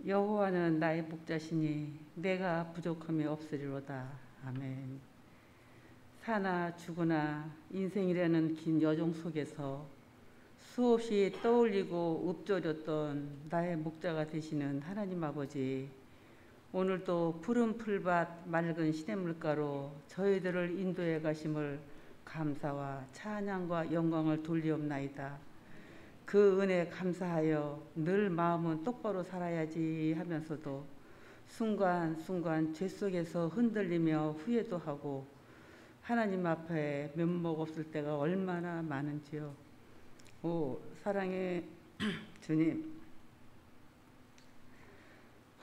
여호와는 나의 목자시니 내가 부족함이 없으리로다. 아멘. 사나 죽으나 인생이라는 긴 여정 속에서 수없이 떠올리고 읊조렸던 나의 목자가 되시는 하나님 아버지, 오늘도 푸른 풀밭 맑은 시냇물가로 저희들을 인도해 가심을 감사와 찬양과 영광을 돌리옵나이다. 그 은혜 감사하여 늘 마음은 똑바로 살아야지 하면서도 순간순간 죄 속에서 흔들리며 후회도 하고 하나님 앞에 면목 없을 때가 얼마나 많은지요. 오 사랑의 주님,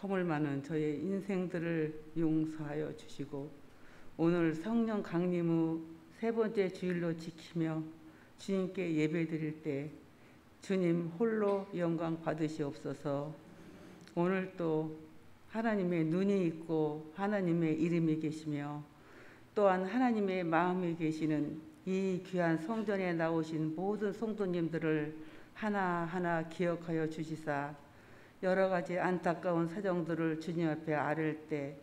허물 많은 저의 인생들을 용서하여 주시고 오늘 성령 강림 후 세 번째 주일로 지키며 주님께 예배 드릴 때 주님 홀로 영광 받으시옵소서. 오늘 또 하나님의 눈이 있고 하나님의 이름이 계시며 또한 하나님의 마음이 계시는 이 귀한 성전에 나오신 모든 성도님들을 하나하나 기억하여 주시사 여러 가지 안타까운 사정들을 주님 앞에 아뢰을 때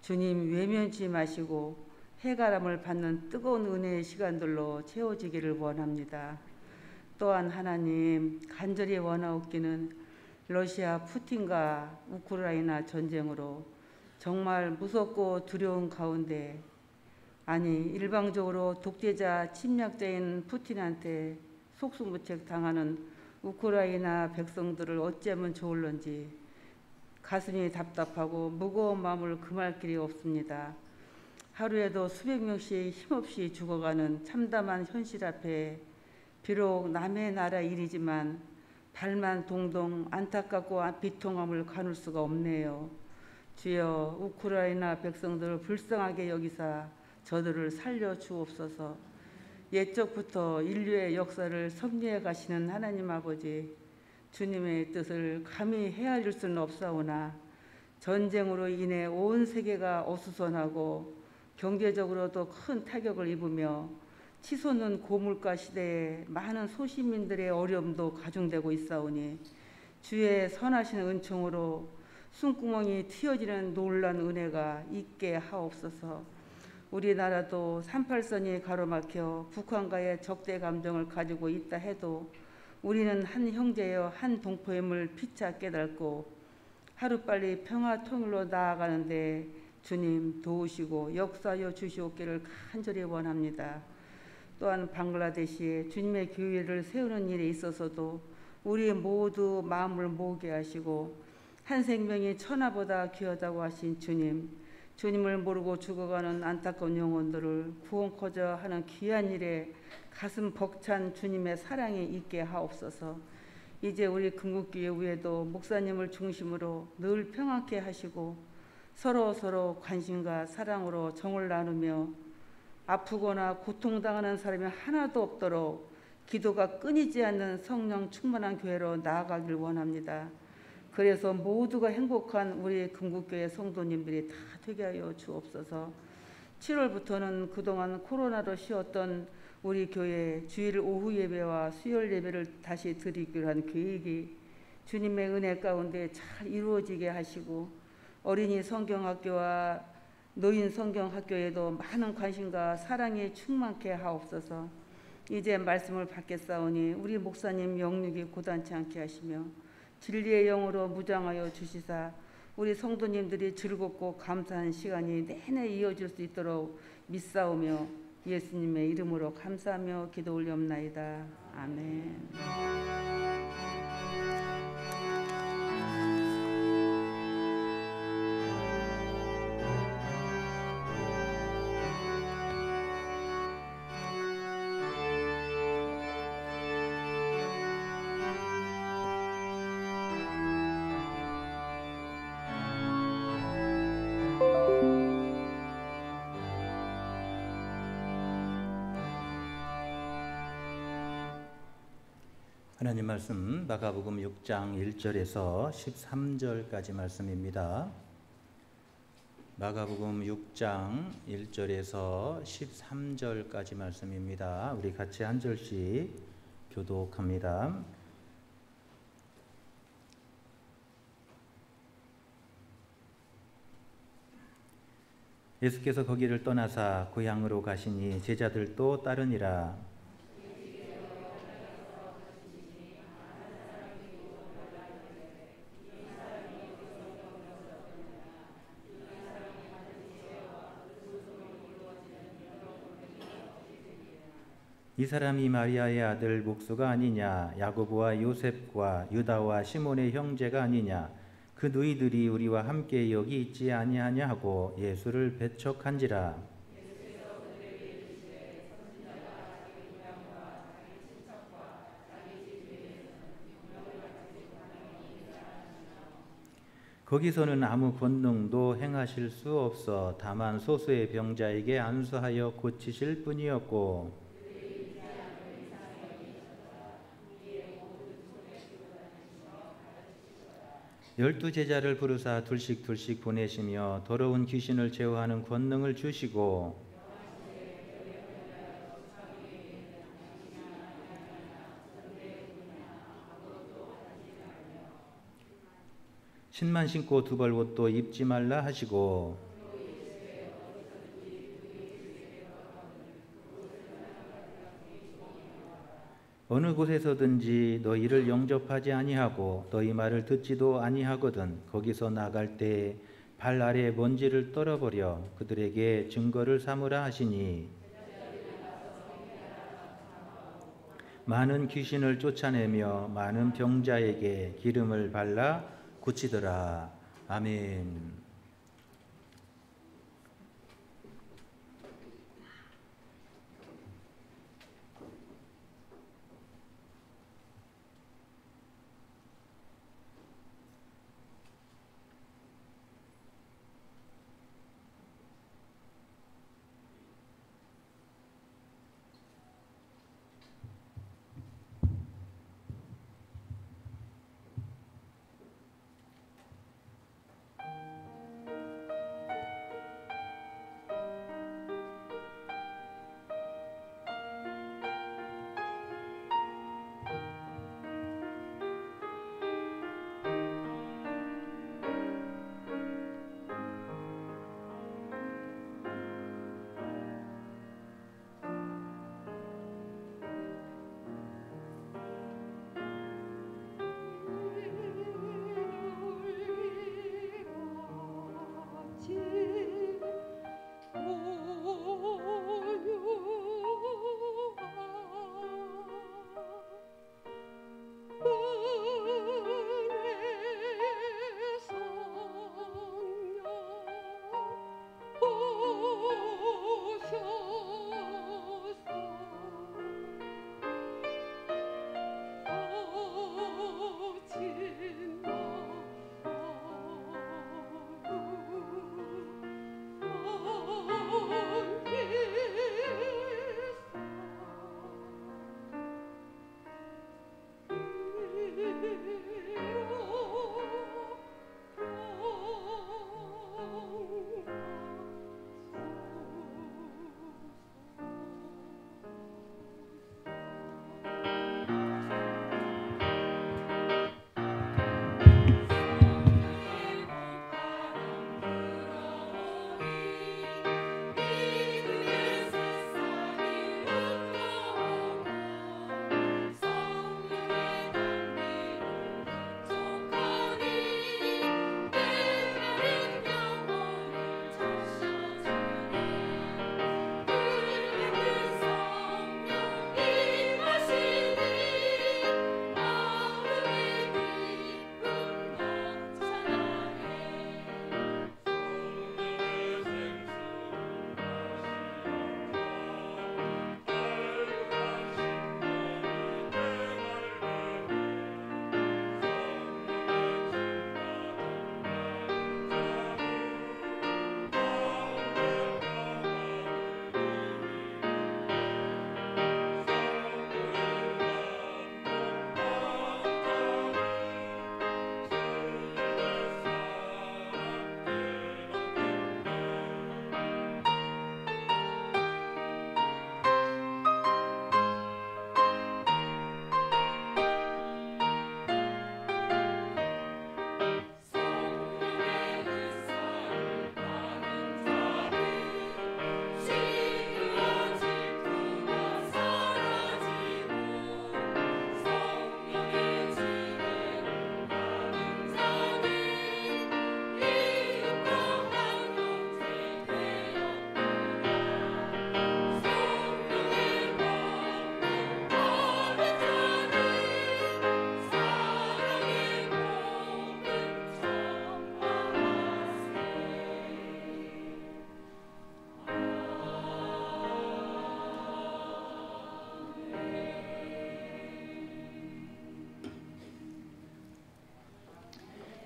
주님 외면치 마시고 해가람을 받는 뜨거운 은혜의 시간들로 채워지기를 원합니다. 또한 하나님 간절히 원하옵기는 러시아 푸틴과 우크라이나 전쟁으로 정말 무섭고 두려운 가운데, 아니 일방적으로 독재자 침략자인 푸틴한테 속수무책 당하는 우크라이나 백성들을 어찌하면 좋을런지 가슴이 답답하고 무거운 마음을 금할 길이 없습니다. 하루에도 수백 명씩 힘없이 죽어가는 참담한 현실 앞에 비록 남의 나라 일이지만 발만 동동 안타깝고 비통함을 가눌 수가 없네요. 주여 우크라이나 백성들을 불쌍하게 여기사 저들을 살려 주옵소서. 옛적부터 인류의 역사를 섭리해 가시는 하나님 아버지, 주님의 뜻을 감히 헤아릴 수는 없사오나 전쟁으로 인해 온 세계가 어수선하고 경제적으로도 큰 타격을 입으며 치솟는 고물가 시대에 많은 소시민들의 어려움도 가중되고 있사오니 주의 선하신 은총으로 숨구멍이 튀어지는 놀란 은혜가 있게 하옵소서. 우리나라도 38선이 가로막혀 북한과의 적대 감정을 가지고 있다 해도 우리는 한 형제여 한 동포임을 피차 깨닫고 하루빨리 평화 통일로 나아가는데 주님 도우시고 역사하여 주시옵기를 간절히 원합니다. 또한 방글라데시에 주님의 교회를 세우는 일에 있어서도 우리 모두 마음을 모으게 하시고 한 생명이 천하보다 귀하다고 하신 주님, 주님을 모르고 죽어가는 안타까운 영혼들을 구원코자 하는 귀한 일에 가슴 벅찬 주님의 사랑이 있게 하옵소서. 이제 우리 금국교회 위에도 목사님을 중심으로 늘 평안케 하시고 서로 관심과 사랑으로 정을 나누며 아프거나 고통당하는 사람이 하나도 없도록 기도가 끊이지 않는 성령 충만한 교회로 나아가길 원합니다. 그래서 모두가 행복한 우리 금국교회 성도님들이 다 되게 하여 주옵소서. 7월부터는 그동안 코로나로 쉬었던 우리 교회 주일 오후 예배와 수요일 예배를 다시 드리기로 한 계획이 주님의 은혜 가운데 잘 이루어지게 하시고 어린이 성경학교와 노인 성경학교에도 많은 관심과 사랑이 충만케 하옵소서. 이제 말씀을 받겠사오니 우리 목사님 영육이 고단치 않게 하시며 진리의 영으로 무장하여 주시사 우리 성도님들이 즐겁고 감사한 시간이 내내 이어질 수 있도록 믿사오며 예수님의 이름으로 감사하며 기도 올리옵나이다. 아멘. 하나님 말씀 마가복음 6장 1절에서 13절까지 말씀입니다. 마가복음 6장 1절에서 13절까지 말씀입니다. 우리 같이 한 절씩 교독합니다. 예수께서 거기를 떠나사 고향으로 가시니 제자들도 따르니라. 이 사람이 마리아의 아들 목수가 아니냐? 야고보와 요셉과 유다와 시몬의 형제가 아니냐? 그 너희들이 우리와 함께 여기 있지 아니하냐 하고 예수를 배척한지라. 거기서는 아무 권능도 행하실 수 없어 다만 소수의 병자에게 안수하여 고치실 뿐이었고, 열두 제자를 부르사 둘씩 보내시며 더러운 귀신을 제어하는 권능을 주시고, 신만 신고 두 벌 옷도 입지 말라 하시고, 어느 곳에서든지 너희를 영접하지 아니하고 너희 말을 듣지도 아니하거든 거기서 나갈 때 발 아래 먼지를 떨어버려 그들에게 증거를 삼으라 하시니, 많은 귀신을 쫓아내며 많은 병자에게 기름을 발라 고치더라. 아멘.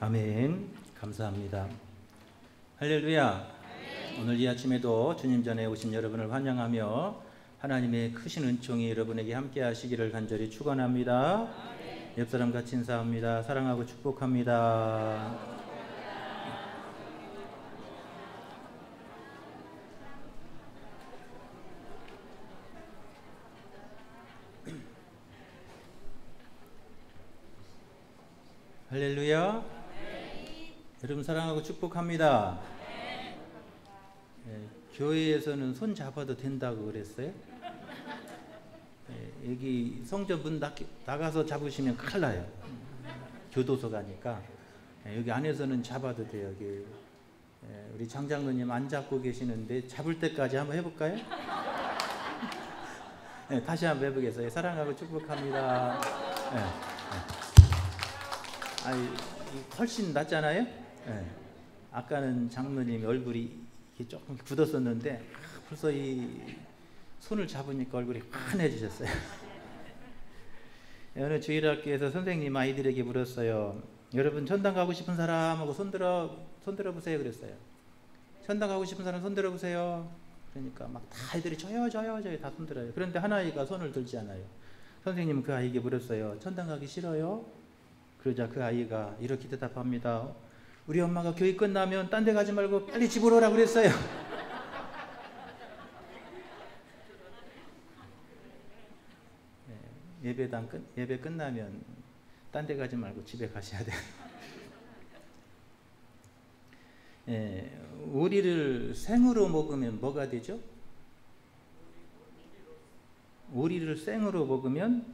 아멘. 감사합니다. 할렐루야. 오늘 이 아침에도 주님 전에 오신 여러분을 환영하며 하나님의 크신 은총이 여러분에게 함께 하시기를 간절히 축원합니다. 옆 사람 같이 인사합니다. 사랑하고 축복합니다. 할렐루야. 여러분 사랑하고 축복합니다. 교회에서는 손 잡아도 된다고 그랬어요. 여기 성전 문 나가서 잡으시면 큰일 나요. 교도소 가니까. 여기 안에서는 잡아도 돼요. 여기 우리 장장로님 안 잡고 계시는데 잡을 때까지 한번 해볼까요? 다시 한번 해보겠어요. 사랑하고 축복합니다. 훨씬 낫잖아요. 아까는 장로님 얼굴이 조금 굳었었는데 벌써 이 손을 잡으니까 얼굴이 환해지셨어요. 어느 주일학교에서 선생님 아이들에게 물었어요. 여러분 천당 가고 싶은 사람하고 손 들어 보세요 그랬어요. 천당 가고 싶은 사람 손 들어 보세요. 그러니까 막 다 아이들이 저요 다 손 들어요. 그런데 한 아이가 손을 들지 않아요. 선생님은 그 아이에게 물었어요. 천당 가기 싫어요? 그러자 그 아이가 이렇게 대답합니다. 우리 엄마가 교육 끝나면 딴 데 가지 말고 빨리 집으로 오라고 그랬어요. 예배 끝나면 딴 데 가지 말고 집에 가셔야 돼요. 오리를 생으로 먹으면 뭐가 되죠? 오리를 생으로 먹으면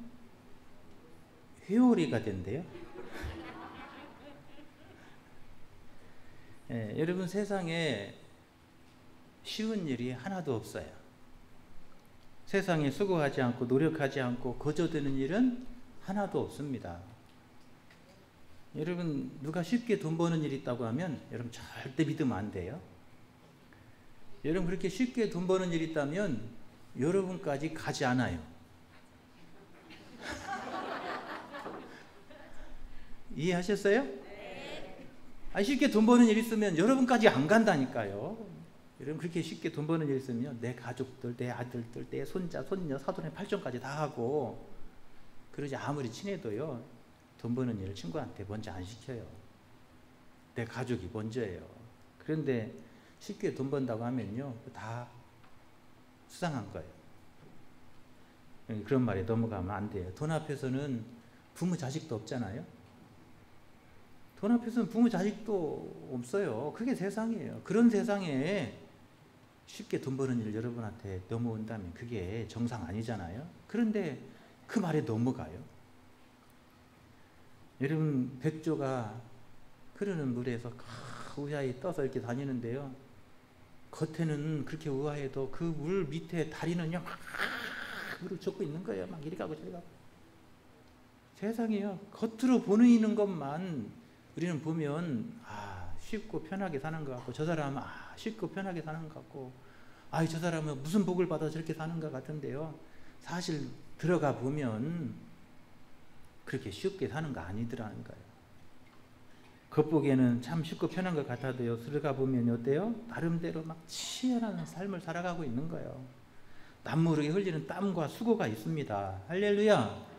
회오리가 된대요. 여러분 세상에 쉬운 일이 하나도 없어요. 세상에 수고하지 않고 노력하지 않고 거저드는 일은 하나도 없습니다. 여러분 누가 쉽게 돈 버는 일이 있다고 하면 여러분 절대 믿으면 안 돼요. 여러분 그렇게 쉽게 돈 버는 일이 있다면 여러분까지 가지 않아요. 이해하셨어요? 쉽게 돈 버는 일 있으면 여러분까지 안 간다니까요. 여러분 그렇게 쉽게 돈 버는 일 있으면 내 가족들, 내 아들들, 내 손자, 손녀, 사돈의 팔촌까지 다 하고 그러지 아무리 친해도요. 돈 버는 일을 친구한테 먼저 안 시켜요. 내 가족이 먼저예요. 그런데 쉽게 돈 번다고 하면요. 다 수상한 거예요. 그런 말에 넘어가면 안 돼요. 돈 앞에서는 부모 자식도 없잖아요. 돈 앞에서는 부모 자식도 없어요. 그게 세상이에요. 그런 세상에 쉽게 돈 버는 일 여러분한테 넘어온다면 그게 정상 아니잖아요. 그런데 그 말에 넘어가요. 여러분 백조가 흐르는 물에서 우아히 떠서 이렇게 다니는데요. 겉에는 그렇게 우아해도 그 물 밑에 다리는요 막 물을 젓고 있는 거예요. 막 이리 가고 저리 가고. 세상이요. 겉으로 보이는 것만 우리는 보면 쉽고 편하게 사는 것 같고 저 사람은 쉽고 편하게 사는 것 같고 저 사람은 무슨 복을 받아 저렇게 사는 것 같은데요. 사실 들어가 보면 그렇게 쉽게 사는 거 아니더라는 거예요. 겉보기에는 참 쉽고 편한 것 같아도요. 들어가 보면 어때요? 나름대로 막 치열한 삶을 살아가고 있는 거예요. 남모르게 흘리는 땀과 수고가 있습니다. 할렐루야.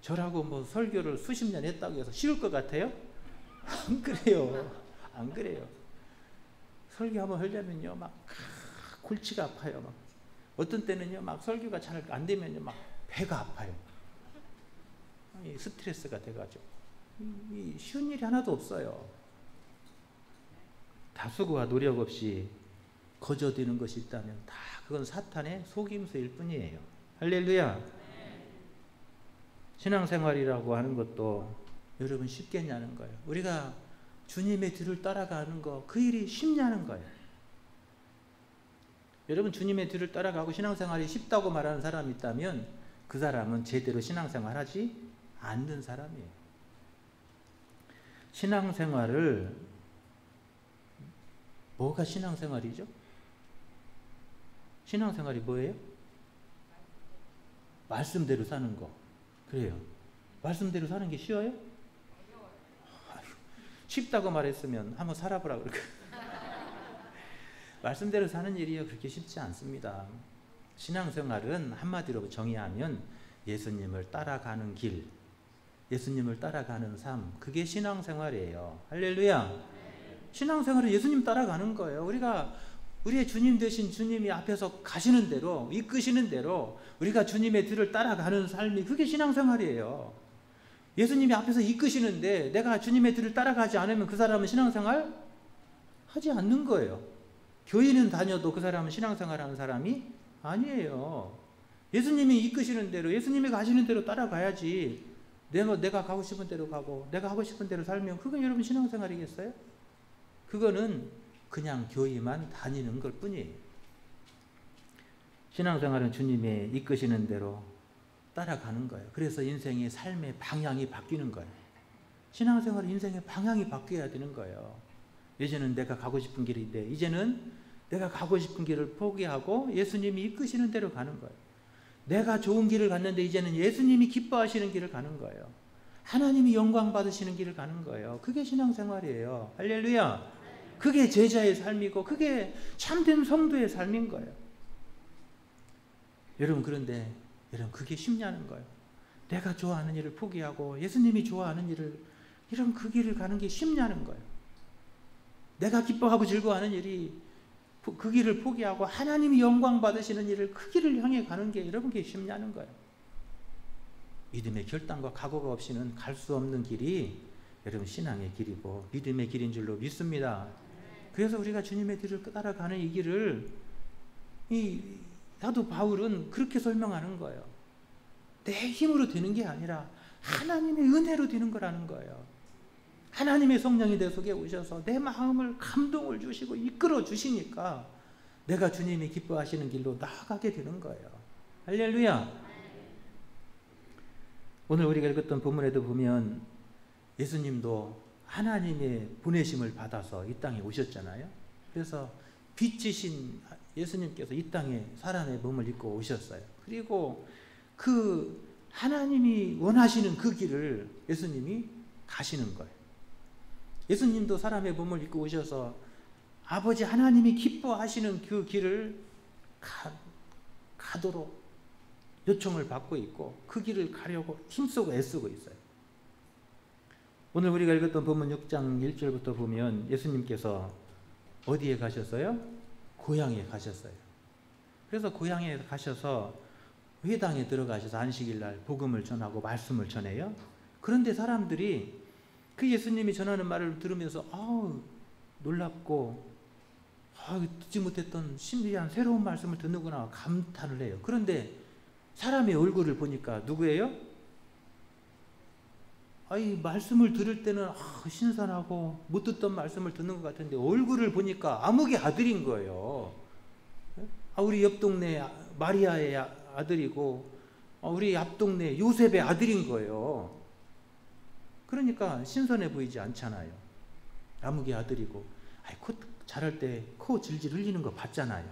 저라고 뭐 설교를 수십 년 했다고 해서 쉬울 것 같아요? 안 그래요. 안 그래요. 설교 한번 하려면요, 막 골치가 아파요. 막 어떤 때는요, 막 설교가 잘 안 되면요, 막 배가 아파요. 스트레스가 돼가지고 쉬운 일이 하나도 없어요. 다 수고와 노력 없이 거저되는 것이 있다면 다 그건 사탄의 속임수일 뿐이에요. 할렐루야. 신앙생활이라고 하는 것도 여러분 쉽겠냐는 거예요. 우리가 주님의 뒤를 따라가는 거, 그 일이 쉽냐는 거예요. 여러분 주님의 뒤를 따라가고 신앙생활이 쉽다고 말하는 사람이 있다면 그 사람은 제대로 신앙생활하지 않는 사람이에요. 신앙생활을 뭐가 신앙생활이죠? 신앙생활이 뭐예요? 말씀대로 사는 거. 그래요. 말씀대로 사는 게 쉬워요? 쉽다고 말했으면 한번 살아보라 그럴까. 말씀대로 사는 일이요 그렇게 쉽지 않습니다. 신앙생활은 한마디로 정의하면 예수님을 따라가는 길, 예수님을 따라가는 삶, 그게 신앙생활이에요. 할렐루야. 신앙생활은 예수님 따라가는 거예요. 우리의 주님 되신 주님이 앞에서 가시는 대로, 이끄시는 대로 우리가 주님의 뒤를 따라가는 삶이, 그게 신앙생활이에요. 예수님이 앞에서 이끄시는데 내가 주님의 뒤를 따라가지 않으면 그 사람은 신앙생활 하지 않는 거예요. 교회는 다녀도 그 사람은 신앙생활 하는 사람이 아니에요. 예수님이 이끄시는 대로, 예수님이 가시는 대로 따라가야지. 내가 가고 싶은 대로 가고 내가 하고 싶은 대로 살면 그건 여러분 신앙생활이겠어요? 그거는 그냥 교회만 다니는 것 뿐이에요. 신앙생활은 주님의 이끄시는 대로 따라가는 거예요. 그래서 인생의 삶의 방향이 바뀌는 거예요. 신앙생활은 인생의 방향이 바뀌어야 되는 거예요. 예전에는 내가 가고 싶은 길인데 이제는 내가 가고 싶은 길을 포기하고 예수님이 이끄시는 대로 가는 거예요. 내가 좋은 길을 갔는데 이제는 예수님이 기뻐하시는 길을 가는 거예요. 하나님이 영광 받으시는 길을 가는 거예요. 그게 신앙생활이에요. 할렐루야. 그게 제자의 삶이고 그게 참된 성도의 삶인 거예요. 여러분, 그런데 여러분 그게 쉽냐는 거예요. 내가 좋아하는 일을 포기하고 예수님이 좋아하는 일을, 이런 그 길을 가는 게 쉽냐는 거예요. 내가 기뻐하고 즐거워하는 일이, 그 길을 포기하고 하나님이 영광 받으시는 일을, 그 길을 향해 가는 게 여러분 그게 쉽냐는 거예요. 믿음의 결단과 각오가 없이는 갈 수 없는 길이 여러분 신앙의 길이고 믿음의 길인 줄로 믿습니다. 그래서 우리가 주님의 뒤를 따라가는 이 길을, 사도 바울은 그렇게 설명하는 거예요. 내 힘으로 되는 게 아니라 하나님의 은혜로 되는 거라는 거예요. 하나님의 성령이 내 속에 오셔서 내 마음을 감동을 주시고 이끌어 주시니까 내가 주님이 기뻐하시는 길로 나아가게 되는 거예요. 할렐루야. 오늘 우리가 읽었던 본문에도 보면 예수님도 하나님의 보내심을 받아서 이 땅에 오셨잖아요. 그래서 빛이신 예수님께서 이 땅에 사람의 몸을 입고 오셨어요. 그리고 그 하나님이 원하시는 그 길을 예수님이 가시는 거예요. 예수님도 사람의 몸을 입고 오셔서 아버지 하나님이 기뻐하시는 그 길을 가도록 요청을 받고 있고 그 길을 가려고 힘쓰고 애쓰고 있어요. 오늘 우리가 읽었던 본문 6장 1절부터 보면 예수님께서 어디에 가셨어요? 고향에 가셨어요. 그래서 고향에 가셔서 회당에 들어가셔서 안식일 날 복음을 전하고 말씀을 전해요. 그런데 사람들이 그 예수님이 전하는 말을 들으면서 놀랍고 듣지 못했던 신비한 새로운 말씀을 듣는구나 감탄을 해요. 그런데 사람의 얼굴을 보니까 누구예요? 말씀을 들을 때는 신선하고 못 듣던 말씀을 듣는 것 같은데 얼굴을 보니까 아무개 아들인 거예요. 우리 옆 동네 마리아의 아들이고 우리 앞 동네 요셉의 아들인 거예요. 그러니까 신선해 보이지 않잖아요. 아무개 아들이고 코 자랄 때 코 질질 흘리는 거 봤잖아요.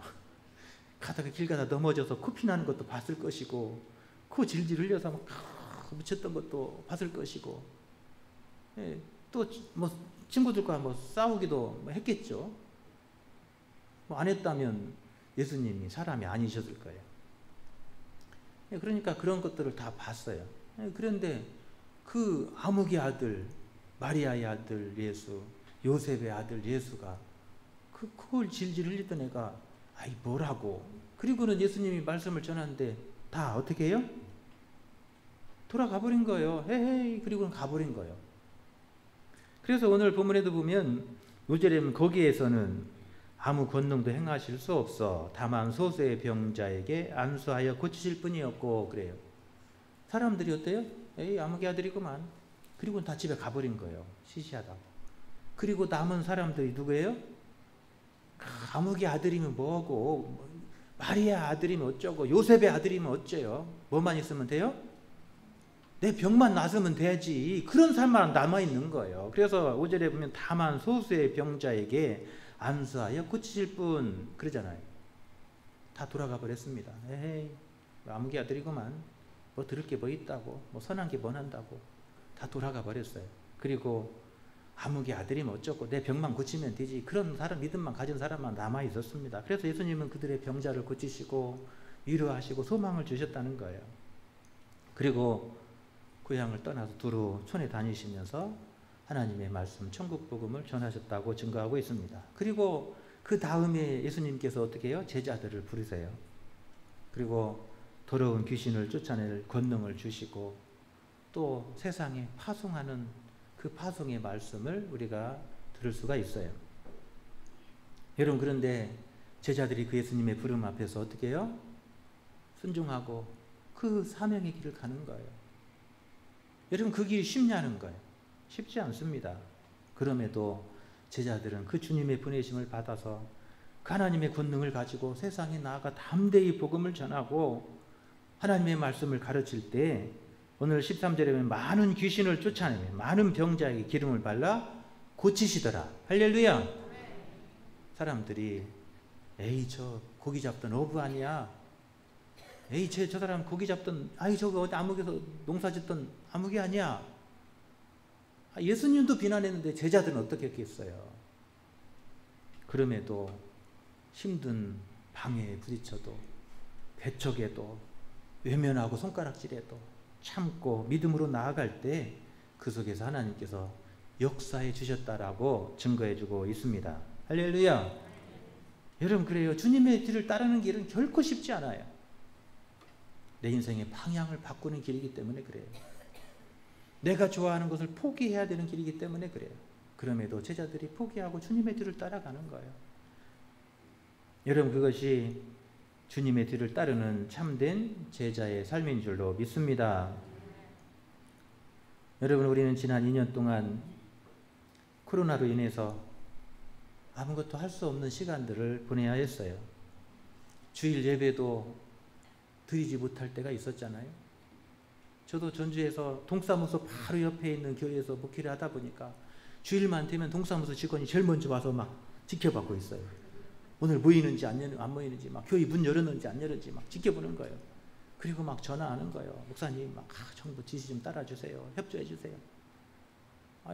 가다가 길 가다 넘어져서 코피 나는 것도 봤을 것이고 코 질질 흘려서 막 묻혔던 것도 봤을 것이고, 또 뭐 친구들과 싸우기도 했겠죠. 안 했다면 예수님이 사람이 아니셨을 거예요. 그러니까 그런 것들을 다 봤어요. 그런데 그 아무개 아들, 마리아의 아들 예수, 요셉의 아들 예수가 그 코를 질질 흘리던 애가 뭐라고, 그리고는 예수님이 말씀을 전하는데 다 어떻게 해요? 돌아가 버린 거예요. 헤헤이, 그리고는 가버린 거예요. 그래서 오늘 본문에도 보면 5절에 거기에서는 아무 권능도 행하실 수 없어 다만 소수의 병자에게 안수하여 고치실 뿐이었고 그래요. 사람들이 어때요? 아무개 아들이구만. 그리고는 다 집에 가버린 거예요. 시시하다고. 그리고 남은 사람들이 누구예요? 아무개 아들이면 뭐고, 마리아 아들이면 어쩌고, 요셉의 아들이면 어째요? 뭐만 있으면 돼요? 내 병만 나으면 되지. 그런 삶만 남아있는 거예요. 그래서 5절에 보면 다만 소수의 병자에게 안수하여 고치실 뿐 그러잖아요. 다 돌아가 버렸습니다. 에이, 아무개 아들이구만. 들을 게 뭐 있다고, 선한 게 뭐 한다고 다 돌아가 버렸어요. 그리고 아무개 아들이면 어쩌고 내 병만 고치면 되지, 그런 사람 믿음만 가진 사람만 남아 있었습니다. 그래서 예수님은 그들의 병자를 고치시고 위로하시고 소망을 주셨다는 거예요. 그리고 고향을 떠나서 두루 촌에 다니시면서 하나님의 말씀 천국 복음을 전하셨다고 증거하고 있습니다. 그리고 그 다음에 예수님께서 어떻게 해요? 제자들을 부르세요. 그리고 더러운 귀신을 쫓아낼 권능을 주시고 또 세상에 파송하는 그 파송의 말씀을 우리가 들을 수가 있어요. 여러분, 그런데 제자들이 그 예수님의 부름 앞에서 어떻게 해요? 순종하고 그 사명의 길을 가는 거예요. 여러분, 그 길이 쉽냐는 거예요. 쉽지 않습니다. 그럼에도 제자들은 그 주님의 보내심을 받아서 그 하나님의 권능을 가지고 세상에 나아가 담대히 복음을 전하고 하나님의 말씀을 가르칠 때 오늘 13절에 보면 많은 귀신을 쫓아내며 많은 병자에게 기름을 발라 고치시더라. 할렐루야. 사람들이 에이 저 고기 잡던 어부 아니야, 에이 저 사람 고기 잡던, 아이 저거 어디 암흑에서 농사 짓던 암흑이 아니야. 예수님도 비난했는데 제자들은 어떻게 했겠어요? 그럼에도 힘든 방해에 부딪혀도 배척에도 외면하고 손가락질해도 참고 믿음으로 나아갈 때 그 속에서 하나님께서 역사해 주셨다라고 증거해 주고 있습니다. 할렐루야. 여러분, 그래요. 주님의 뒤를 따르는 길은 결코 쉽지 않아요. 내 인생의 방향을 바꾸는 길이기 때문에 그래요. 내가 좋아하는 것을 포기해야 되는 길이기 때문에 그래요. 그럼에도 제자들이 포기하고 주님의 뒤를 따라가는 거예요. 여러분, 그것이 주님의 뒤를 따르는 참된 제자의 삶인 줄로 믿습니다. 여러분, 우리는 지난 2년 동안 코로나로 인해서 아무것도 할 수 없는 시간들을 보내야 했어요. 주일 예배도 드리지 못할 때가 있었잖아요. 저도 전주에서 동사무소 바로 옆에 있는 교회에서 목회를 하다 보니까 주일만 되면 동사무소 직원이 제일 먼저 와서 막 지켜받고 있어요. 오늘 모이는지 안 모이는지, 막 교회 문 열었는지 안 열었는지 막 지켜보는 거예요. 그리고 막 전화하는 거예요. 목사님, 막 정부 지시 좀 따라주세요. 협조해 주세요.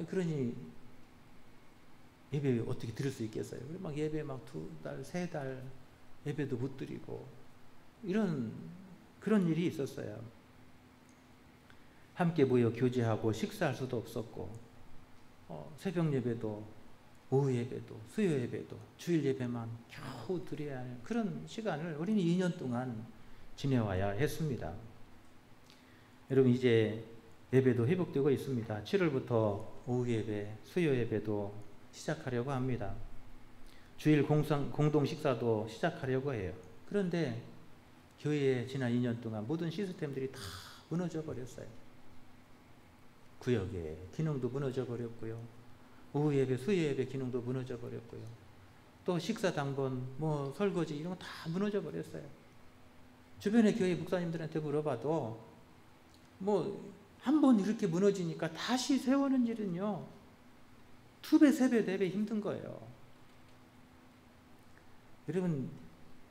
그러니 예배 어떻게 드릴 수 있겠어요? 막 예배 막 2달, 3달 예배도 못 드리고 그런 일이 있었어요. 함께 모여 교제하고 식사할 수도 없었고, 새벽 예배도 오후 예배도 수요 예배도 주일 예배만 겨우 드려야 하는 그런 시간을 우리는 2년 동안 지내와야 했습니다. 여러분, 이제 예배도 회복되고 있습니다. 7월부터 오후 예배, 수요 예배도 시작하려고 합니다. 주일 공동 식사도 시작하려고 해요. 그런데 교회에 지난 2년 동안 모든 시스템들이 다 무너져 버렸어요. 구역의 기능도 무너져 버렸고요. 오후 예배, 수요 예배 기능도 무너져 버렸고요. 또 식사 당번, 설거지 이런 거 다 무너져 버렸어요. 주변의 교회 목사님들한테 물어봐도 한 번 이렇게 무너지니까 다시 세우는 일은요 2배, 3배, 4배 힘든 거예요. 여러분,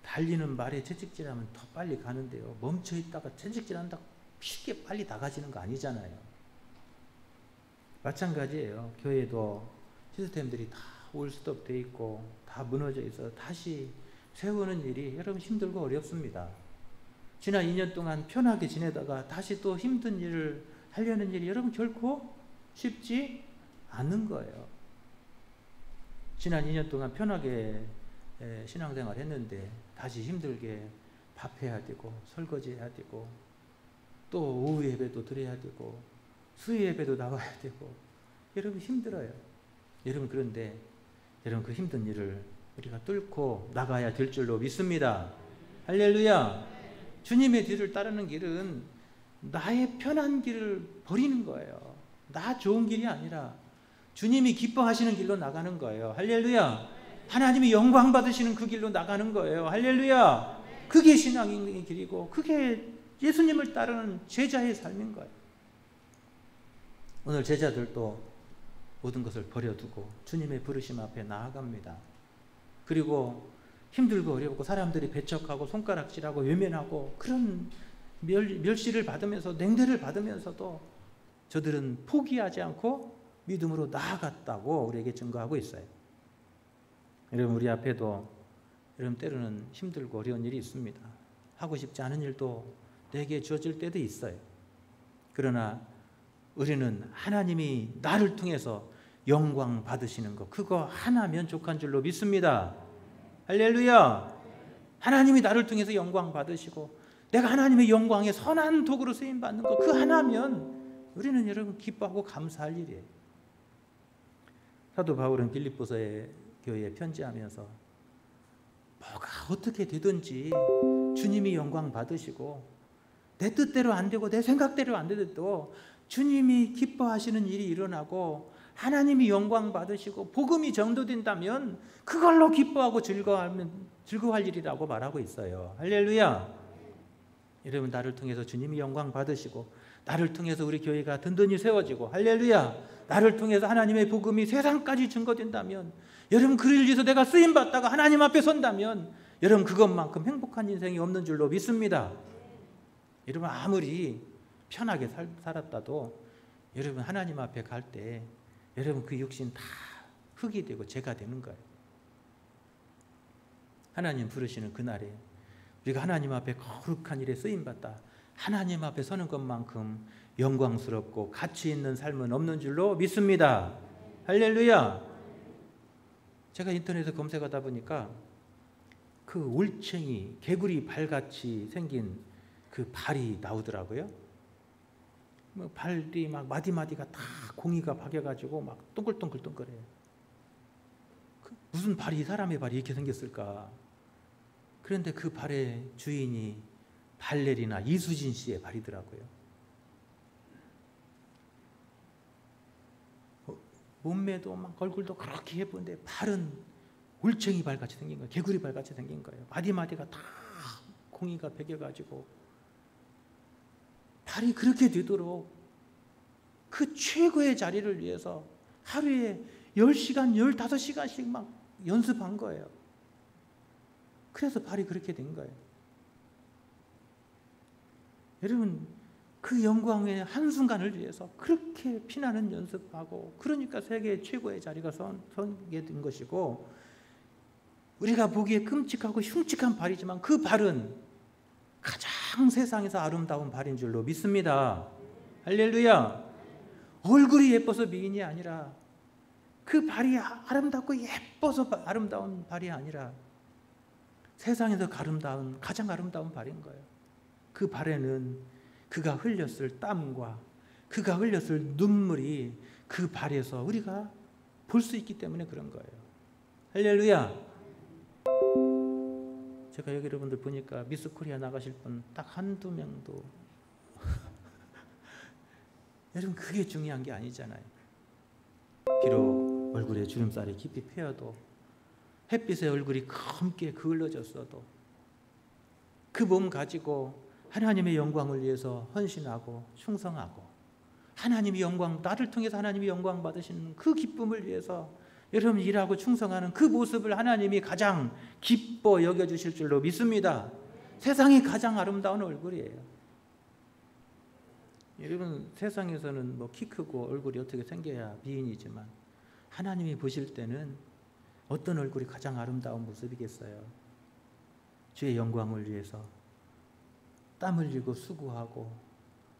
달리는 말에 채찍질하면 더 빨리 가는데요, 멈춰있다가 채찍질한다고 쉽게 빨리 나가지는 거 아니잖아요. 마찬가지예요. 교회도 시스템들이 다 올스톱 돼 있고 다 무너져 있어 다시 세우는 일이 여러분 힘들고 어렵습니다. 지난 2년 동안 편하게 지내다가 다시 또 힘든 일을 하려는 일이 여러분 결코 쉽지 않은 거예요. 지난 2년 동안 편하게 신앙생활 했는데 다시 힘들게 밥해야 되고 설거지해야 되고 또 오후 예배도 드려야 되고 수요 예배도 나와야 되고 여러분 힘들어요. 여러분, 그런데 여러분 그 힘든 일을 우리가 뚫고 나가야 될 줄로 믿습니다. 할렐루야. 주님의 뒤를 따르는 길은 나의 편한 길을 버리는 거예요. 나 좋은 길이 아니라 주님이 기뻐하시는 길로 나가는 거예요. 할렐루야. 하나님이 영광 받으시는 그 길로 나가는 거예요. 할렐루야. 그게 신앙의 길이고 그게 예수님을 따르는 제자의 삶인 거예요. 오늘 제자들도 모든 것을 버려두고 주님의 부르심 앞에 나아갑니다. 그리고 힘들고 어렵고 사람들이 배척하고 손가락질하고 외면하고 그런 멸시를 받으면서 냉대를 받으면서도 저들은 포기하지 않고 믿음으로 나아갔다고 우리에게 증거하고 있어요. 여러분, 우리 앞에도 여러분 때로는 힘들고 어려운 일이 있습니다. 하고 싶지 않은 일도 내게 주어질 때도 있어요. 그러나 우리는 하나님이 나를 통해서 영광 받으시는 것, 그거 하나 만족한 줄로 믿습니다. 할렐루야. 하나님이 나를 통해서 영광 받으시고 내가 하나님의 영광에 선한 도구로 쓰임 받는 것, 그 하나면 우리는 여러분 기뻐하고 감사할 일이에요. 사도 바울은 빌립보서의 교회에 편지하면서 뭐가 어떻게 되든지 주님이 영광 받으시고 내 뜻대로 안 되고 내 생각대로 안 되도 주님이 기뻐하시는 일이 일어나고 하나님이 영광 받으시고 복음이 전도된다면 그걸로 기뻐하고 즐거워할 일이라고 말하고 있어요. 할렐루야. 여러분, 나를 통해서 주님이 영광 받으시고 나를 통해서 우리 교회가 든든히 세워지고, 할렐루야, 나를 통해서 하나님의 복음이 세상까지 증거된다면, 여러분 그를 위해서 내가 쓰임받다가 하나님 앞에 선다면 여러분 그것만큼 행복한 인생이 없는 줄로 믿습니다. 여러분 아무리 편하게 살았다도 여러분 하나님 앞에 갈 때 여러분 그 육신 다 흙이 되고 죄가 되는 거예요. 하나님 부르시는 그날에 우리가 하나님 앞에 거룩한 일에 쓰임받다 하나님 앞에 서는 것만큼 영광스럽고 가치 있는 삶은 없는 줄로 믿습니다. 할렐루야. 제가 인터넷에 검색하다 보니까 그 올챙이, 개구리 발같이 생긴 그 발이 나오더라고요. 발이 막 마디마디가 다 공이가 박여가지고 막 동글동글동글해요. 무슨 발이, 사람의 발이 이렇게 생겼을까? 그런데 그 발의 주인이 발레리나 이수진 씨의 발이더라고요. 몸매도 막 얼굴도 그렇게 예쁜데 발은 올챙이 발같이 생긴 거예요. 개구리 발같이 생긴 거예요. 마디마디가 다 공이가 베겨가지고 발이 그렇게 되도록 그 최고의 자리를 위해서 하루에 10시간, 15시간씩 막 연습한 거예요. 그래서 발이 그렇게 된 거예요. 여러분, 그 영광의 한순간을 위해서 그렇게 피나는 연습하고, 그러니까 세계 최고의 자리가 서게 된 것이고, 우리가 보기에 끔찍하고 흉측한 발이지만 그 발은 가장 세상에서 아름다운 발인 줄로 믿습니다. 할렐루야. 얼굴이 예뻐서 미인이 아니라, 그 발이 아름답고 예뻐서 아름다운 발이 아니라 세상에서 가장 아름다운 발인 거예요. 그 발에는 그가 흘렸을 땀과 그가 흘렸을 눈물이 그 발에서 우리가 볼 수 있기 때문에 그런 거예요. 할렐루야. 제가 여기 여러분들 보니까 미스 코리아 나가실 분 딱 한두 명도 여러분 그게 중요한 게 아니잖아요. 비록 얼굴에 주름살이 깊이 패여도, 햇빛에 얼굴이 검게 그을러졌어도 그 몸 가지고 하나님의 영광을 위해서 헌신하고 충성하고, 하나님의 영광, 나를 통해서 하나님의 영광 받으시는 그 기쁨을 위해서 여러분 일하고 충성하는 그 모습을 하나님이 가장 기뻐 여겨주실 줄로 믿습니다. 세상이 가장 아름다운 얼굴이에요. 여러분 세상에서는 뭐 키 크고 얼굴이 어떻게 생겨야 미인이지만 하나님이 보실 때는 어떤 얼굴이 가장 아름다운 모습이겠어요? 주의 영광을 위해서 땀 흘리고 수고하고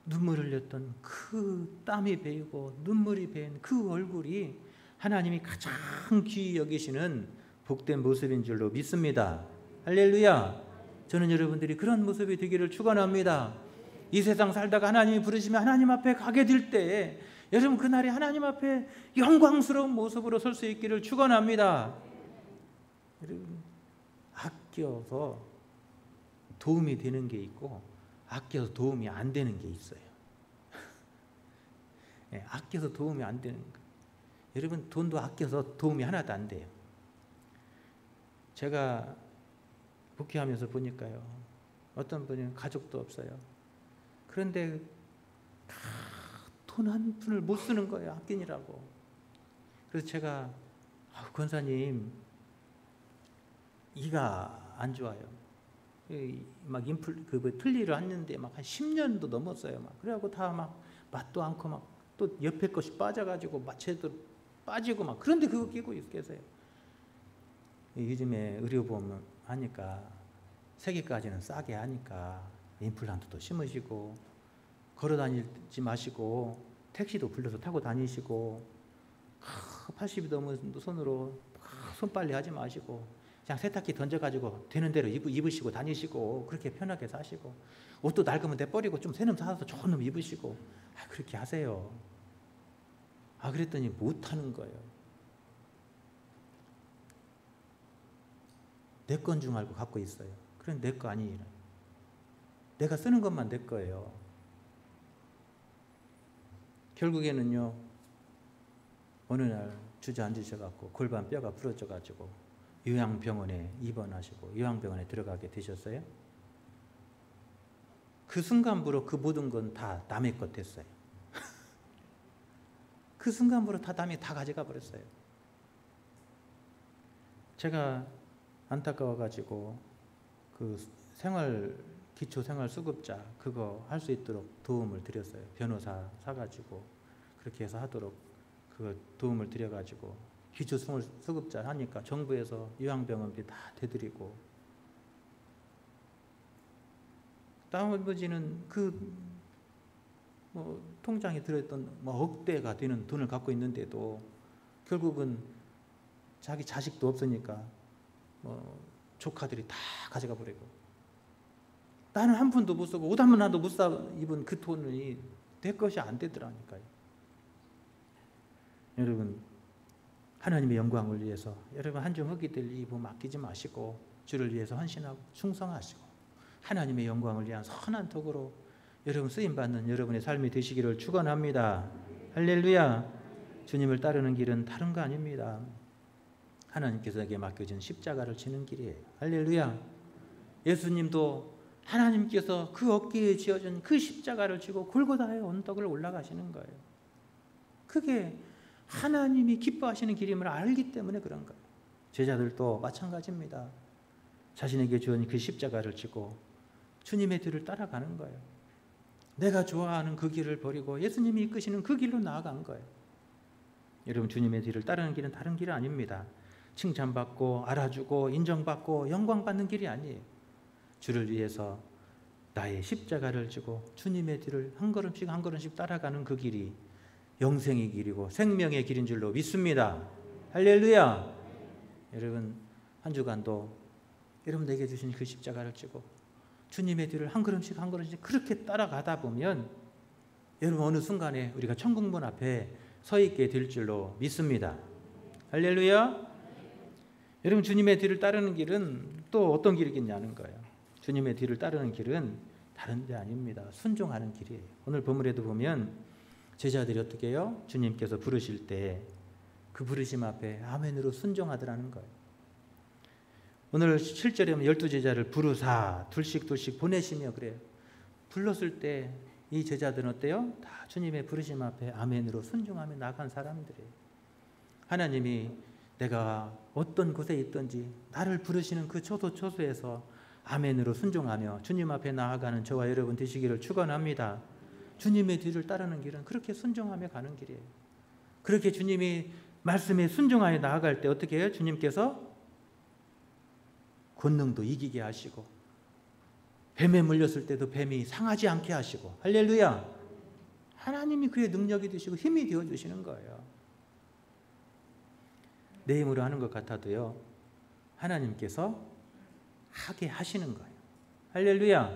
눈물 흘렸던 그 땀이 배이고 눈물이 배인 그 얼굴이 하나님이 가장 귀히 여기시는 복된 모습인 줄로 믿습니다. 할렐루야. 저는 여러분들이 그런 모습이 되기를 축원합니다. 이 세상 살다가 하나님이 부르시면 하나님 앞에 가게 될 때에 여러분 그날이 하나님 앞에 영광스러운 모습으로 설 수 있기를 축원합니다. 여러분 아껴서 도움이 되는 게 있고 아껴서 도움이 안 되는 게 있어요. 네, 아껴서 도움이 안 되는 거. 여러분 돈도 아껴서 도움이 하나도 안 돼요. 제가 목회하면서 보니까요, 어떤 분은 가족도 없어요. 그런데 돈 한 푼을 못 쓰는 거예요. 아끼느라고. 그래서 제가 권사님 이가 안 좋아요. 막 틀니를 했는데 막 한 10년도 넘었어요. 막 그래갖고 다 막 맛도 않고 막 또 옆에 것이 빠져가지고 마취도 빠지고 막 그런데 그거 끼고 계세요. 요즘에 의료보험 하니까 3개까지는 싸게 하니까 임플란트도 심으시고 걸어 다니지 마시고 택시도 불러서 타고 다니시고 80이 넘은 손으로 손빨래 하지 마시고 그냥 세탁기 던져가지고 되는 대로 입으시고 다니시고 그렇게 편하게 사시고 옷도 낡으면 내버리고 좀 새 놈 사서 좋은 놈 입으시고 그렇게 하세요. 그랬더니 못하는 거예요. 내 건 줄 알고 갖고 있어요. 그럼 내 거 아니에요. 내가 쓰는 것만 내 거예요. 결국에는요, 어느 날 주저앉으셔갖고 골반 뼈가 부러져가지고 요양병원에 입원하시고 요양병원에 들어가게 되셨어요. 그 순간부로 그 모든 건 다 남의 것 됐어요. 그 순간부로 다 남이 다 가져가 버렸어요. 제가 안타까워가지고 그 기초생활수급자 그거 할 수 있도록 도움을 드렸어요. 변호사 사가지고 그렇게 해서 하도록 그 도움을 드려가지고 기초생활수급자 하니까 정부에서 요양병원비 다 대드리고 나머지는 통장에 들어있던 억대가 되는 돈을 갖고 있는데도 결국은 자기 자식도 없으니까 조카들이 다 가져가 버리고 나는 한 푼도 못 쓰고 옷 한 번 하나도 못 사 입은 그 돈이 내 것이 안 되더라니까요. 여러분 하나님의 영광을 위해서 여러분 한중 흑이될 이 몸 아끼지 마시고 주를 위해서 헌신하고 충성하시고 하나님의 영광을 위한 선한 덕으로 여러분 쓰임받는 여러분의 삶이 되시기를 축원합니다. 할렐루야. 주님을 따르는 길은 다른 거 아닙니다. 하나님께서 에게 맡겨진 십자가를 지는 길이에요. 할렐루야. 예수님도 하나님께서 그 어깨에 지어준 그 십자가를 지고 골고다의 언덕을 올라가시는 거예요. 그게 하나님이 기뻐하시는 길임을 알기 때문에 그런 거예요. 제자들도 마찬가지입니다. 자신에게 주어진 그 십자가를 지고 주님의 뒤를 따라가는 거예요. 내가 좋아하는 그 길을 버리고 예수님이 이끄시는 그 길로 나아간 거예요. 여러분 주님의 뒤를 따르는 길은 다른 길이 아닙니다. 칭찬받고 알아주고 인정받고 영광받는 길이 아니에요. 주를 위해서 나의 십자가를 지고 주님의 뒤를 한 걸음씩 한 걸음씩 따라가는 그 길이 영생의 길이고 생명의 길인 줄로 믿습니다. 할렐루야. 여러분 한 주간도 여러분 내게 주신 그 십자가를 지고 주님의 뒤를 한 걸음씩 한 걸음씩 그렇게 따라가다 보면 여러분 어느 순간에 우리가 천국문 앞에 서 있게 될 줄로 믿습니다. 할렐루야. 여러분 주님의 뒤를 따르는 길은 또 어떤 길이겠냐는 거예요. 주님의 뒤를 따르는 길은 다른 데 아닙니다. 순종하는 길이에요. 오늘 본문에도 보면 제자들이 어떻게 해요? 주님께서 부르실 때 그 부르심 앞에 아멘으로 순종하더라는 거예요. 오늘 7절에 보면 12제자를 부르사 둘씩 보내시며 그래요. 불렀을 때 이 제자들은 어때요? 다 주님의 부르심 앞에 아멘으로 순종하며 나간 사람들이에요. 하나님이 내가 어떤 곳에 있든지 나를 부르시는 그 초소에서 아멘으로 순종하며 주님 앞에 나아가는 저와 여러분 되시기를 축원합니다. 주님의 뒤를 따르는 길은 그렇게 순종하며 가는 길이에요. 그렇게 주님이 말씀에 순종하여 나아갈 때 어떻게 해요? 주님께서 권능도 이기게 하시고 뱀에 물렸을 때도 뱀이 상하지 않게 하시고 할렐루야. 하나님이 그의 능력이 되시고 힘이 되어주시는 거예요. 내 힘으로 하는 것 같아도요 하나님께서 하게 하시는 거예요. 할렐루야.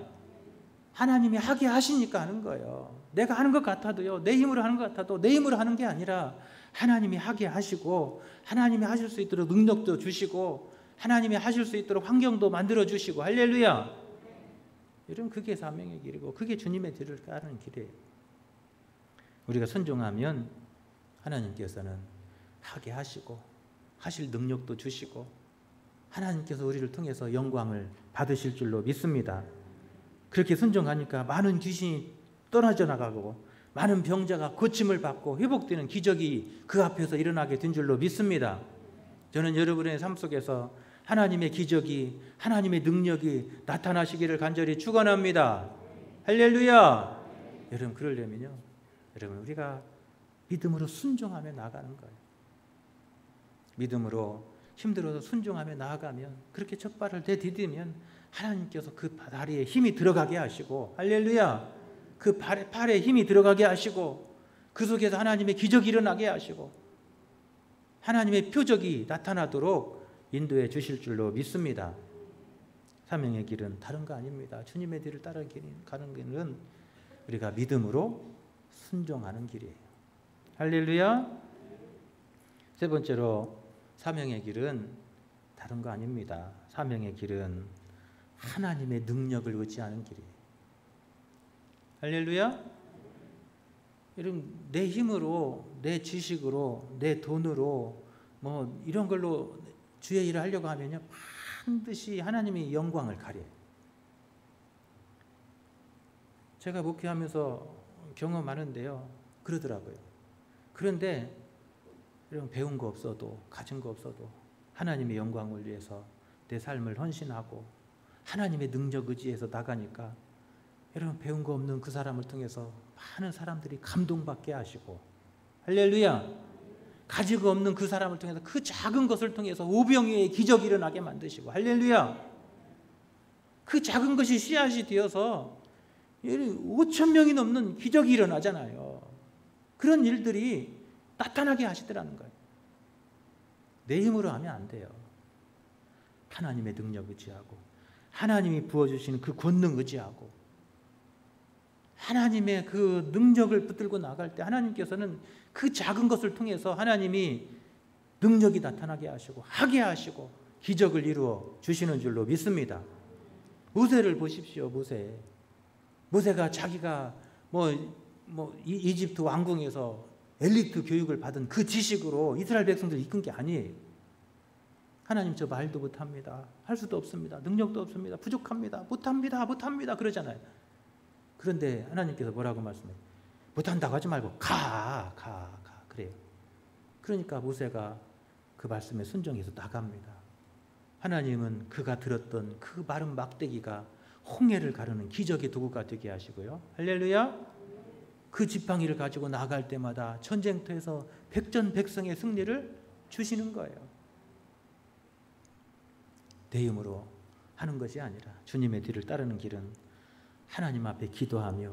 하나님이 하게 하시니까 하는 거예요. 내가 하는 것 같아도요 내 힘으로 하는 것 같아도 내 힘으로 하는 게 아니라 하나님이 하게 하시고 하나님이 하실 수 있도록 능력도 주시고 하나님이 하실 수 있도록 환경도 만들어 주시고 할렐루야. 여러분 그게 사명의 길이고 그게 주님의 뒤를 따르는 길이에요. 우리가 순종하면 하나님께서는 하게 하시고 하실 능력도 주시고 하나님께서 우리를 통해서 영광을 받으실 줄로 믿습니다. 그렇게 순종하니까 많은 귀신이 떠나져 나가고 많은 병자가 고침을 받고 회복되는 기적이 그 앞에서 일어나게 된 줄로 믿습니다. 저는 여러분의 삶 속에서 하나님의 기적이 하나님의 능력이 나타나시기를 간절히 축원합니다. 할렐루야. 여러분 그러려면요 여러분 우리가 믿음으로 순종하며 나아가는 거예요. 믿음으로 힘들어서 순종하며 나아가면, 그렇게 첫 발을 내디디면 하나님께서 그 다리에 힘이 들어가게 하시고, 할렐루야, 그 팔에 힘이 들어가게 하시고, 그 속에서 하나님의 기적이 일어나게 하시고 하나님의 표적이 나타나도록 인도해 주실 줄로 믿습니다. 사명의 길은 다른 거 아닙니다. 주님의 뒤를 따라 가는 길은 우리가 믿음으로 순종하는 길이에요. 할렐루야. 세 번째로, 사명의 길은 다른 거 아닙니다. 사명의 길은 하나님의 능력을 의지하는 길이에요. 할렐루야. 여러분, 내 힘으로, 내 지식으로, 내 돈으로 뭐 이런 걸로 주의 일을 하려고 하면요, 반드시 하나님의 영광을 가려요. 제가 목회하면서 경험하는데요, 그러더라고요. 그런데 여러분, 배운 거 없어도, 가진 거 없어도 하나님의 영광을 위해서 내 삶을 헌신하고 하나님의 능력 의지해서 나가니까, 여러분, 배운 거 없는 그 사람을 통해서 많은 사람들이 감동받게 하시고, 할렐루야, 가지고 없는 그 사람을 통해서, 그 작은 것을 통해서 오병이어의 기적이 일어나게 만드시고, 할렐루야, 그 작은 것이 씨앗이 되어서 5천 명이 넘는 기적이 일어나잖아요. 그런 일들이 나타나게 하시더라는 거예요. 내 힘으로 하면 안 돼요. 하나님의 능력 의지하고, 하나님이 부어주시는 그 권능 의지하고, 하나님의 그 능력을 붙들고 나갈 때 하나님께서는 그 작은 것을 통해서 하나님이 능력이 나타나게 하시고 하게 하시고 기적을 이루어 주시는 줄로 믿습니다. 모세를 보십시오. 모세가 자기가 이집트 왕궁에서 엘리트 교육을 받은 그 지식으로 이스라엘 백성들을 이끈 게 아니에요. 하나님, 저 말도 못합니다. 할 수도 없습니다. 능력도 없습니다. 부족합니다. 못합니다. 그러잖아요. 그런데 하나님께서 뭐라고 말씀해요? 못한다고 하지 말고 가. 그래요. 그러니까 모세가 그 말씀에 순종해서 나갑니다. 하나님은 그가 들었던 그 마른 막대기가 홍해를 가르는 기적의 도구가 되게 하시고요. 할렐루야. 그 지팡이를 가지고 나갈 때마다 전쟁터에서 백전백승의 승리를 주시는 거예요. 내 힘으로 하는 것이 아니라 주님의 뒤를 따르는 길은 하나님 앞에 기도하며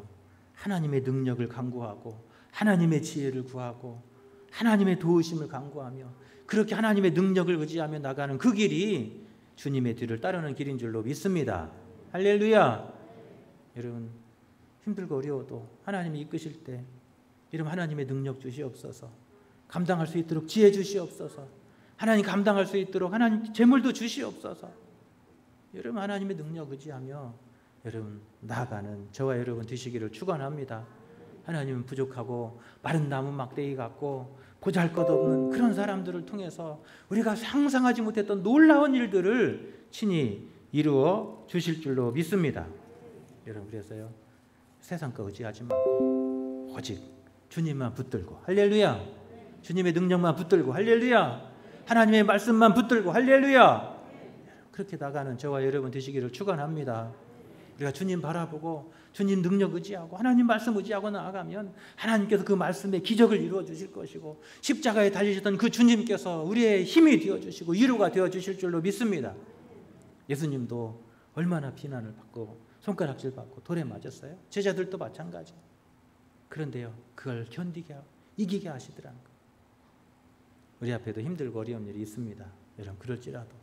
하나님의 능력을 간구하고 하나님의 지혜를 구하고 하나님의 도우심을 간구하며 그렇게 하나님의 능력을 의지하며 나가는 그 길이 주님의 뒤를 따르는 길인 줄로 믿습니다. 할렐루야. 여러분, 힘들고 어려워도 하나님이 이끄실 때 이러면 하나님의 능력 주시옵소서. 감당할 수 있도록 지혜 주시옵소서. 하나님 감당할 수 있도록 하나님 재물도 주시옵소서. 여러분, 하나님의 능력 의지하며 여러분 나아가는 저와 여러분 되시기를 축원합니다. 하나님은 부족하고 마른 나무 막대기 같고 보잘것없는 그런 사람들을 통해서 우리가 상상하지 못했던 놀라운 일들을 친히 이루어 주실 줄로 믿습니다. 여러분, 그래서요, 세상 거 의지하지 말고 오직 주님만 붙들고, 할렐루야, 주님의 능력만 붙들고, 할렐루야, 하나님의 말씀만 붙들고, 할렐루야, 그렇게 나가는 저와 여러분 되시기를 축원합니다. 우리가 주님 바라보고 주님 능력 의지하고 하나님 말씀 의지하고 나아가면 하나님께서 그 말씀에 기적을 이루어 주실 것이고, 십자가에 달리셨던 그 주님께서 우리의 힘이 되어 주시고 위로가 되어 주실 줄로 믿습니다. 예수님도 얼마나 비난을 받고 손가락질 받고 돌에 맞았어요. 제자들도 마찬가지. 그런데요, 그걸 견디게 하고 이기게 하시더라는 거예요. 우리 앞에도 힘들고 어려운 일이 있습니다. 여러분, 그럴지라도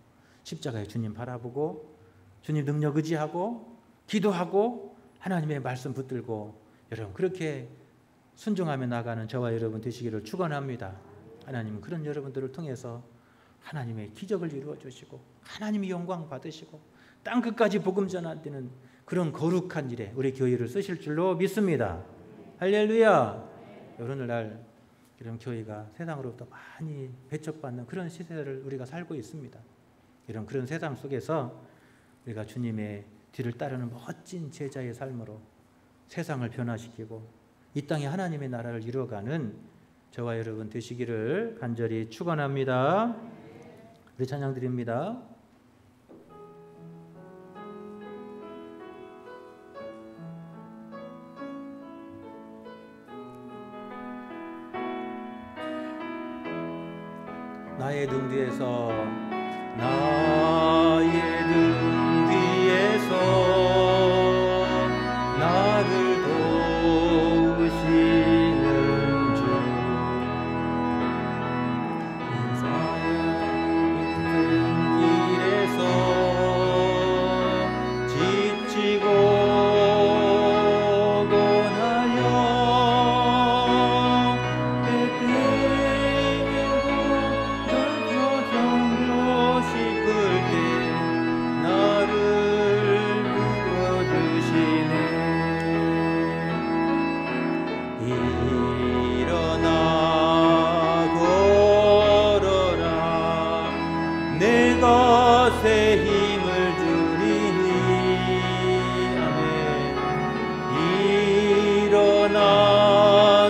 십자가에 주님 바라보고 주님 능력 의지하고 기도하고 하나님의 말씀 붙들고 여러분 그렇게 순종하며 나가는 저와 여러분 되시기를 축원합니다. 하나님은 그런 여러분들을 통해서 하나님의 기적을 이루어 주시고 하나님의 영광 받으시고 땅 끝까지 복음 전하는 그런 거룩한 일에 우리 교회를 쓰실 줄로 믿습니다. 할렐루야. 오늘날 이런 교회가 세상으로부터 많이 배척받는 그런 시대를 우리가 살고 있습니다. 이런 그런 세상 속에서 우리가 주님의 뒤를 따르는 멋진 제자의 삶으로 세상을 변화시키고 이 땅에 하나님의 나라를 이루어가는 저와 여러분 되시기를 간절히 축원합니다. 우리 찬양 드립니다. 나의 등 뒤에서 나의 등 뒤에서 나를 도우시는 주 인사의 길에서 지치고 고나여 새 힘을 주리니 아멘. 일어나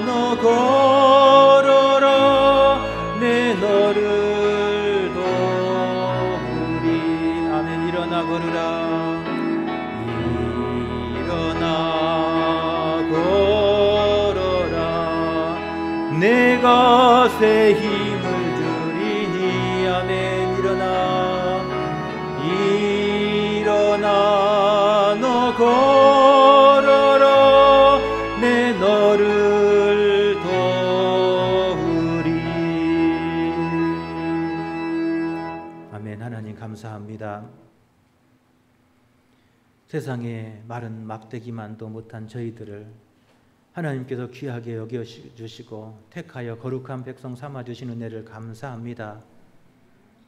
너 걸어라 내 너를 도우리 아멘. 일어나 걸으라 일어나 걸어라 내가 새 힘을 주리니 아멘. 일어나 너 걸어라 내 너를 도우리 아멘. 하나님 감사합니다. 세상에 마른 막대기만도 못한 저희들을 하나님께서 귀하게 여겨주시고 택하여 거룩한 백성 삼아주신 은혜를 감사합니다.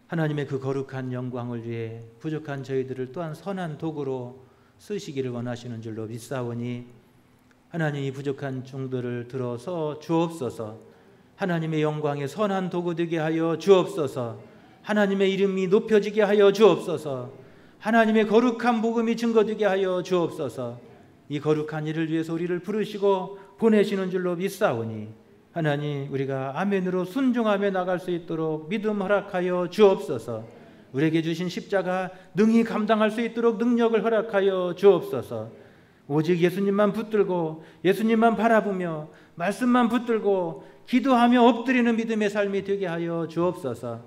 하나님의 그 거룩한 영광을 위해 부족한 저희들을 또한 선한 도구로 쓰시기를 원하시는 줄로 믿사오니 하나님이 부족한 종들을 들어서 주옵소서. 하나님의 영광의 선한 도구 되게 하여 주옵소서. 하나님의 이름이 높여지게 하여 주옵소서. 하나님의 거룩한 복음이 증거되게 하여 주옵소서. 이 거룩한 일을 위해서 우리를 부르시고 보내시는 줄로 믿사오니 하나님 우리가 아멘으로 순종하며 나갈 수 있도록 믿음 허락하여 주옵소서. 우리에게 주신 십자가 능히 감당할 수 있도록 능력을 허락하여 주옵소서. 오직 예수님만 붙들고 예수님만 바라보며 말씀만 붙들고 기도하며 엎드리는 믿음의 삶이 되게 하여 주옵소서.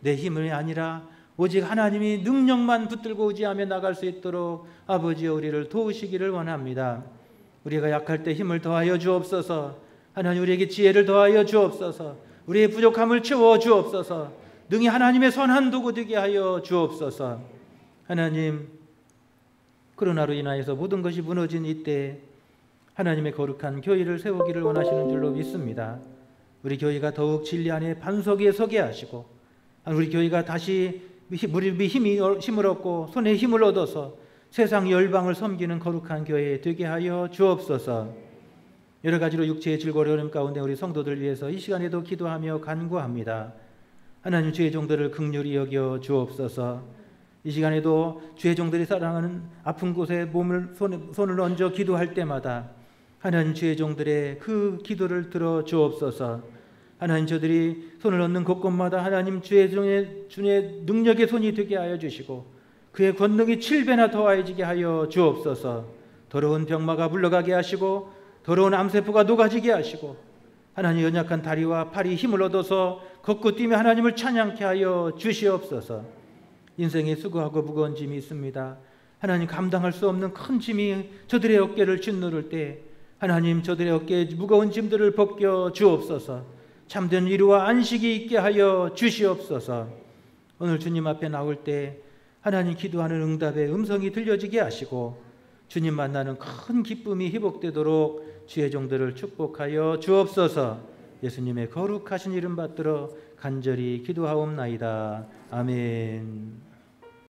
내 힘이 아니라 오직 하나님이 능력만 붙들고 의지하며 나갈 수 있도록 아버지여 우리를 도우시기를 원합니다. 우리가 약할 때 힘을 더하여 주옵소서. 하나님 우리에게 지혜를 더하여 주옵소서. 우리의 부족함을 채워 주옵소서. 능히 하나님의 선한 도구 되게 하여 주옵소서. 하나님 코로나로 인하여서 모든 것이 무너진 이때 하나님의 거룩한 교회를 세우기를 원하시는 줄로 믿습니다. 우리 교회가 더욱 진리 안에 반석 위에 서게 하시고 우리 교회가 다시 힘을 얻고 손에 힘을 얻어서 세상 열방을 섬기는 거룩한 교회 되게 하여 주옵소서. 여러 가지로 육체의 질고리 어려움 가운데 우리 성도들 위해서 이 시간에도 기도하며 간구합니다. 하나님 주의 종들을 긍휼히 여겨 주옵소서. 이 시간에도 주의 종들이 사랑하는 아픈 곳에 손을 얹어 기도할 때마다 하나님 주의 종들의 그 기도를 들어 주옵소서. 하나님 저들이 손을 얹는 곳곳마다 하나님 주의 능력의 손이 되게 하여 주시고 그의 권능이 7배나 더하여지게 하여 주옵소서. 더러운 병마가 물러가게 하시고 더러운 암세포가 녹아지게 하시고 하나님 연약한 다리와 팔이 힘을 얻어서 걷고 뛰며 하나님을 찬양케 하여 주시옵소서. 인생에 수고하고 무거운 짐이 있습니다. 하나님 감당할 수 없는 큰 짐이 저들의 어깨를 짓누를 때 하나님 저들의 어깨에 무거운 짐들을 벗겨 주옵소서. 참된 위로와 안식이 있게 하여 주시옵소서. 오늘 주님 앞에 나올 때 하나님 기도하는 응답의 음성이 들려지게 하시고 주님 만나는 큰 기쁨이 회복되도록 주의 종들을 축복하여 주옵소서. 예수님의 거룩하신 이름 받들어 간절히 기도하옵나이다. 아멘.